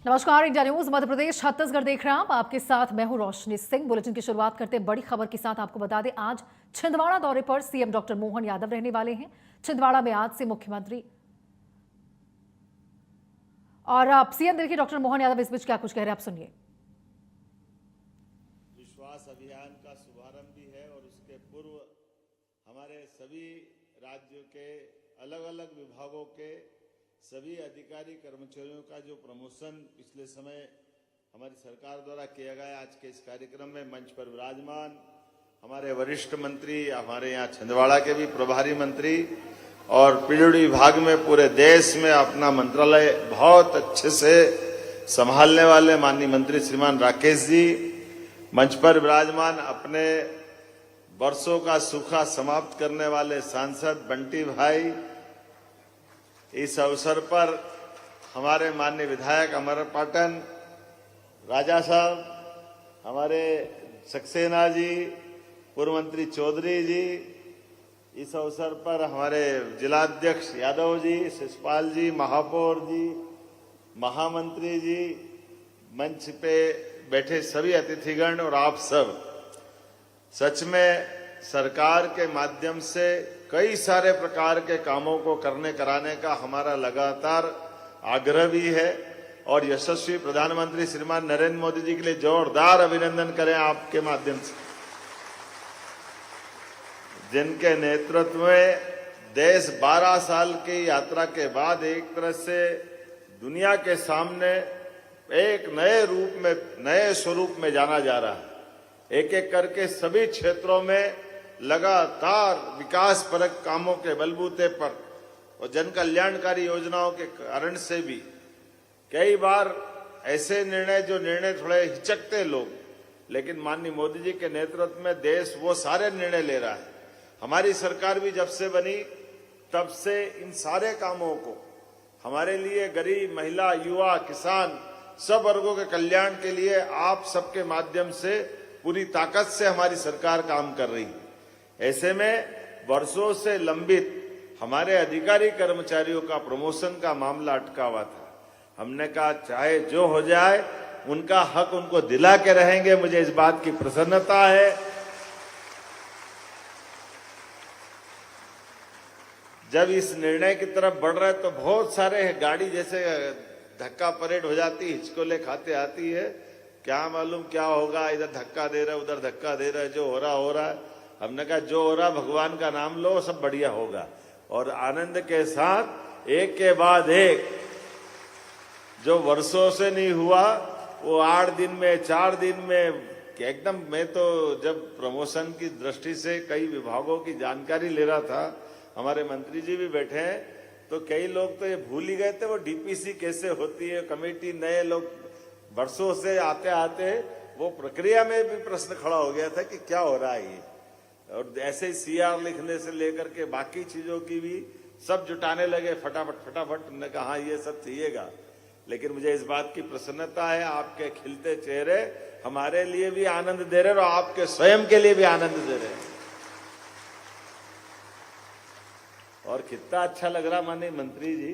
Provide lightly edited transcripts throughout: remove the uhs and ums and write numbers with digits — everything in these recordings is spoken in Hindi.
नमस्कार, इंडिया न्यूज मध्य प्रदेश छत्तीसगढ़ देख रहे हैं आप। आपके साथ मैं हूं रोशनी सिंह। बुलेटिन की शुरुआत करते हैं बड़ी खबर के साथ। आपको बता दें, आज छिंदवाड़ा दौरे पर सीएम डॉक्टर मोहन यादव रहने वाले हैं। छिंदवाड़ा में आज से मुख्यमंत्री और आप सीएम देखिए डॉक्टर मोहन यादव इस बीच क्या कुछ कह रहे हैं, आप सुनिए। विश्वास अभियान का शुभारंभ भी है और उसके पूर्व हमारे सभी राज्यों के अलग अलग विभागों के सभी अधिकारी कर्मचारियों का जो प्रमोशन पिछले समय हमारी सरकार द्वारा किया गया, आज के इस कार्यक्रम में मंच पर विराजमान हमारे वरिष्ठ मंत्री, हमारे यहाँ छिंदवाड़ा के भी प्रभारी मंत्री और पीडब्ल्यूडी विभाग में पूरे देश में अपना मंत्रालय बहुत अच्छे से संभालने वाले माननीय मंत्री श्रीमान राकेश जी, मंच पर विराजमान अपने वर्षों का सूखा समाप्त करने वाले सांसद बंटी भाई, इस अवसर पर हमारे माननीय विधायक अमर पाटन राजा साहब, हमारे सक्सेना जी, पूर्व मंत्री चौधरी जी, इस अवसर पर हमारे जिलाध्यक्ष यादव जी, शिषपाल जी, महापौर जी, महामंत्री जी, मंच पे बैठे सभी अतिथिगण और आप सब, सच में सरकार के माध्यम से कई सारे प्रकार के कामों को करने कराने का हमारा लगातार आग्रह भी है और यशस्वी प्रधानमंत्री श्रीमान नरेंद्र मोदी जी के लिए जोरदार अभिनंदन करें आपके माध्यम से, जिनके नेतृत्व में देश 12 साल की यात्रा के बाद एक तरह से दुनिया के सामने एक नए रूप में, नए स्वरूप में जाना जा रहा है। एक एक करके सभी क्षेत्रों में लगातार विकास परक कामों के बलबूते पर और जन कल्याणकारी योजनाओं के कारण से भी कई बार ऐसे निर्णय थोड़े हिचकते लोग, लेकिन माननीय मोदी जी के नेतृत्व में देश वो सारे निर्णय ले रहा है। हमारी सरकार भी जब से बनी तब से इन सारे कामों को हमारे लिए गरीब, महिला, युवा, किसान सब वर्गों के कल्याण के लिए आप सबके माध्यम से पूरी ताकत से हमारी सरकार काम कर रही है। ऐसे में वर्षों से लंबित हमारे अधिकारी कर्मचारियों का प्रमोशन का मामला अटका हुआ था। हमने कहा चाहे जो हो जाए उनका हक उनको दिला के रहेंगे। मुझे इस बात की प्रसन्नता है। जब इस निर्णय की तरफ बढ़ रहे तो बहुत सारे गाड़ी जैसे धक्का परेड हो जाती, हिचकोले खाते आती है, क्या मालूम क्या होगा, इधर धक्का दे रहा है, उधर धक्का दे रहा है, जो हो रहा है। हमने कहा जो हो रहा भगवान का नाम लो, सब बढ़िया होगा। और आनंद के साथ एक के बाद एक जो वर्षों से नहीं हुआ वो 8 दिन में, 4 दिन में एकदम। मैं तो जब प्रमोशन की दृष्टि से कई विभागों की जानकारी ले रहा था, हमारे मंत्री जी भी बैठे हैं, तो कई लोग तो ये भूल ही गए थे वो डीपीसी कैसे होती है, कमेटी, नए लोग वर्षों से आते आते वो प्रक्रिया में भी प्रश्न खड़ा हो गया था कि क्या हो रहा है ये। और ऐसे ही सीआर लिखने से लेकर के बाकी चीजों की भी सब जुटाने लगे फटाफट। ने कहा हाँ ये सब चाहिएगा। लेकिन मुझे इस बात की प्रसन्नता है, आपके खिलते चेहरे हमारे लिए भी आनंद दे रहे और आपके स्वयं के लिए भी आनंद दे रहे हैं। और कितना अच्छा लग रहा माननीय मंत्री जी,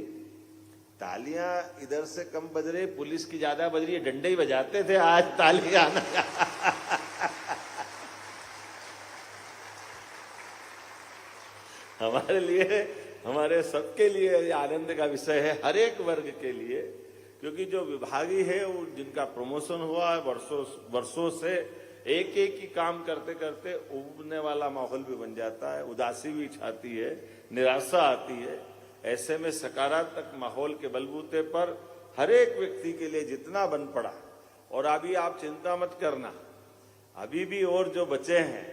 तालियां इधर से कम बज रही, पुलिस की ज्यादा बज रही है। डंडे ही बजाते थे, आज ताली गाना। हमारे लिए, हमारे सबके लिए आनंद का विषय है, हर एक वर्ग के लिए, क्योंकि जो विभागी है वो जिनका प्रमोशन हुआ है वर्षों से एक एक ही काम करते करते उबने वाला माहौल भी बन जाता है, उदासी भी छाती है, निराशा आती है। ऐसे में सकारात्मक माहौल के बलबूते पर हर एक व्यक्ति के लिए जितना बन पड़ा, और अभी आप चिंता मत करना, अभी भी और जो बचे हैं,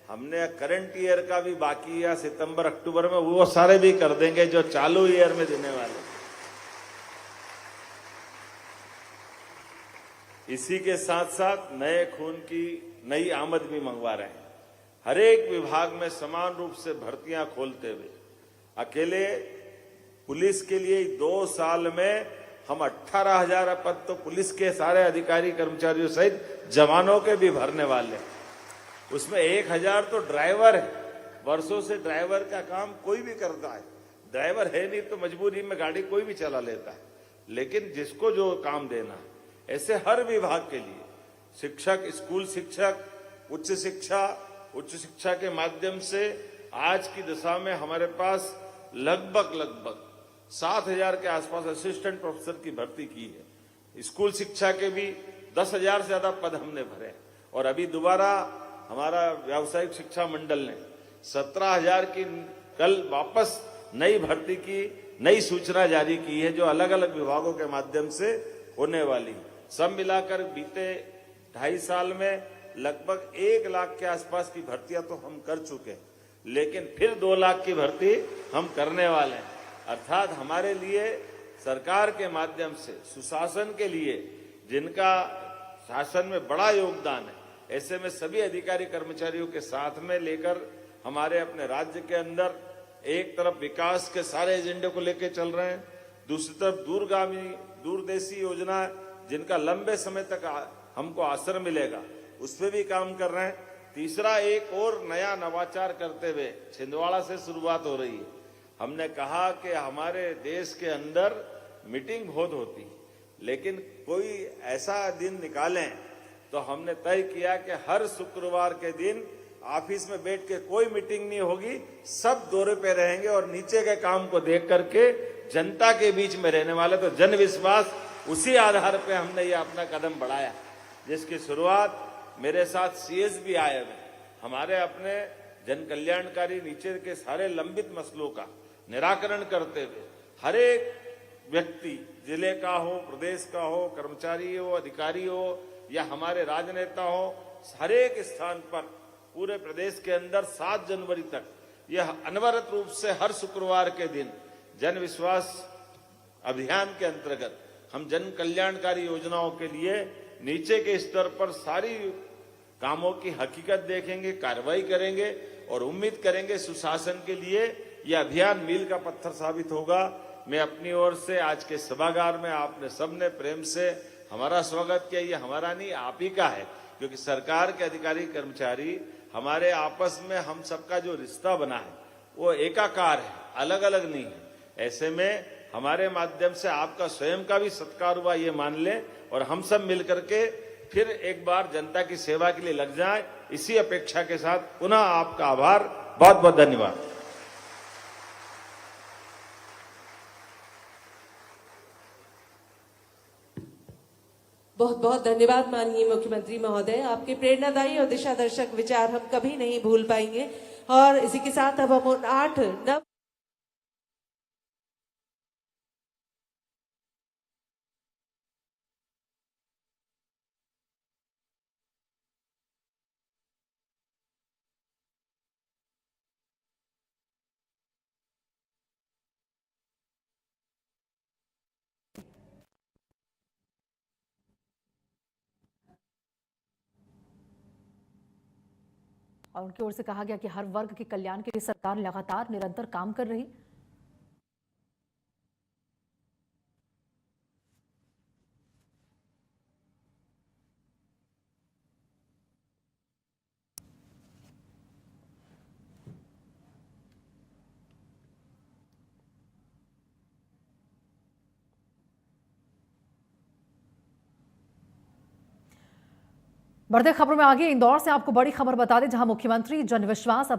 हमने करंट ईयर का भी बाकी है, सितंबर अक्टूबर में वो सारे भी कर देंगे जो चालू ईयर में देने वाले। इसी के साथ साथ नए खून की नई आमद भी मंगवा रहे हैं। हर एक विभाग में समान रूप से भर्तियां खोलते हुए अकेले पुलिस के लिए 2 साल में हम 18,000 पद तो पुलिस के सारे अधिकारी कर्मचारियों सहित जवानों के भी भरने वाले हैं। उसमें 1,000 तो ड्राइवर है। वर्षों से ड्राइवर का काम कोई भी करता है, ड्राइवर है नहीं तो मजबूरी में गाड़ी कोई भी चला लेता है, लेकिन जिसको जो काम देना है ऐसे हर विभाग के लिए शिक्षक, स्कूल शिक्षक, उच्च शिक्षा के माध्यम से आज की दशा में हमारे पास लगभग 7,000 के आसपास असिस्टेंट प्रोफेसर की भर्ती की है। स्कूल शिक्षा के भी 10,000 से ज्यादा पद हमने भरे और अभी दोबारा हमारा व्यावसायिक शिक्षा मंडल ने 17,000 की कल वापस नई भर्ती की नई सूचना जारी की है, जो अलग अलग विभागों के माध्यम से होने वाली। सब मिलाकर बीते 2.5 साल में लगभग 1 लाख के आसपास की भर्तियां तो हम कर चुके हैं, लेकिन फिर 2 लाख की भर्ती हम करने वाले हैं। अर्थात हमारे लिए सरकार के माध्यम से सुशासन के लिए जिनका शासन में बड़ा योगदान है, ऐसे में सभी अधिकारी कर्मचारियों के साथ में लेकर हमारे अपने राज्य के अंदर एक तरफ विकास के सारे एजेंडे को लेकर चल रहे हैं, दूसरी तरफ दूरदेशी योजना जिनका लंबे समय तक हमको असर मिलेगा उस पर भी काम कर रहे हैं। तीसरा, एक और नया नवाचार करते हुए छिंदवाड़ा से शुरुआत हो रही है। हमने कहा कि हमारे देश के अंदर मीटिंग बहुत होती है, लेकिन कोई ऐसा दिन निकालें तो हमने तय किया कि हर शुक्रवार के दिन ऑफिस में बैठ के कोई मीटिंग नहीं होगी, सब दौरे पे रहेंगे और नीचे के काम को देख करके जनता के बीच में रहने वाले। तो जन विश्वास, उसी आधार पे हमने ये अपना कदम बढ़ाया, जिसकी शुरुआत मेरे साथ सीएस भी आए हुए, हमारे अपने जन कल्याणकारी नीचे के सारे लंबित मसलों का निराकरण करते हुए हर एक व्यक्ति, जिले का हो, प्रदेश का हो, कर्मचारी हो, अधिकारी हो या हमारे राजनेता हो, हर एक स्थान पर पूरे प्रदेश के अंदर 7 जनवरी तक यह अनवरत रूप से हर शुक्रवार के दिन जन विश्वास अभियान के अंतर्गत हम जन कल्याणकारी योजनाओं के लिए नीचे के स्तर पर सारी कामों की हकीकत देखेंगे, कार्रवाई करेंगे और उम्मीद करेंगे सुशासन के लिए यह अभियान मील का पत्थर साबित होगा। मैं अपनी ओर से आज के सभागार में आपने सबने प्रेम से हमारा स्वागत किया। ये हमारा नहीं, आप ही का है, क्योंकि सरकार के अधिकारी कर्मचारी हमारे आपस में हम सबका जो रिश्ता बना है वो एकाकार है, अलग अलग नहीं है। ऐसे में हमारे माध्यम से आपका स्वयं का भी सत्कार हुआ, ये मान लें, और हम सब मिलकर के फिर एक बार जनता की सेवा के लिए लग जाएं। इसी अपेक्षा के साथ पुनः आपका आभार, बहुत बहुत धन्यवाद। बहुत बहुत धन्यवाद माननीय मुख्यमंत्री महोदय, आपके प्रेरणादायी और दिशा दर्शक विचार हम कभी नहीं भूल पाएंगे। और इसी के साथ अब हम उन 8 नव और उनकी ओर से कहा गया कि हर वर्ग के कल्याण के लिए सरकार लगातार निरंतर काम कर रही। बढ़ते खबरों में आगे इंदौर से आपको बड़ी खबर बता दें, जहां मुख्यमंत्री जन विश्वास